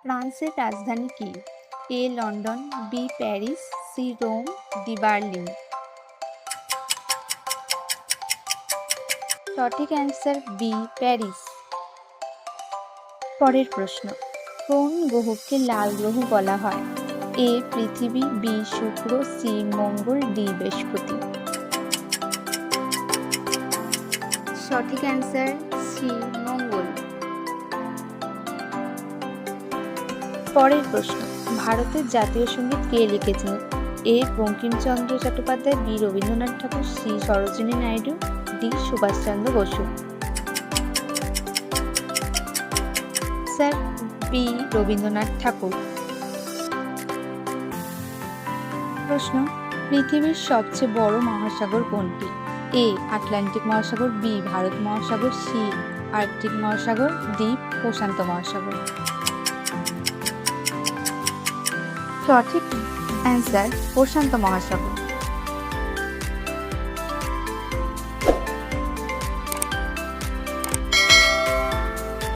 ফ্রান্সের রাজধানী কি? A London, B Paris, C Rome, D Berlin. সঠিক অ্যান্সার বি প্যারিস। পরের প্রশ্ন, কোন গ্রহকে লাল গ্রহ বলা হয়? এ পৃথিবী, বি শুক্র, সি মঙ্গল, ডি বৃহস্পতি। সঠিক অ্যান্সার সি মঙ্গল। পরের প্রশ্ন, ভারতের জাতীয় সঙ্গীত কে লিখেছেন? A Bankimchandra Chattopadhyay, B Rabindranath Thakur, C Sarojini Naidu, D Subhashchandra Basu. Sir B Rabindranath Thakur. প্রশ্ন, পৃথিবীর সবচেয়ে বড় মহাসাগর কোনটি? এ আটলান্টিক মহাসাগর, বি ভারত মহাসাগর, সি আর্কটিক মহাসাগর, ডি প্রশান্ত মহাসাগর। সঠিক অ্যান্সার প্রশান্ত মহাসাগর।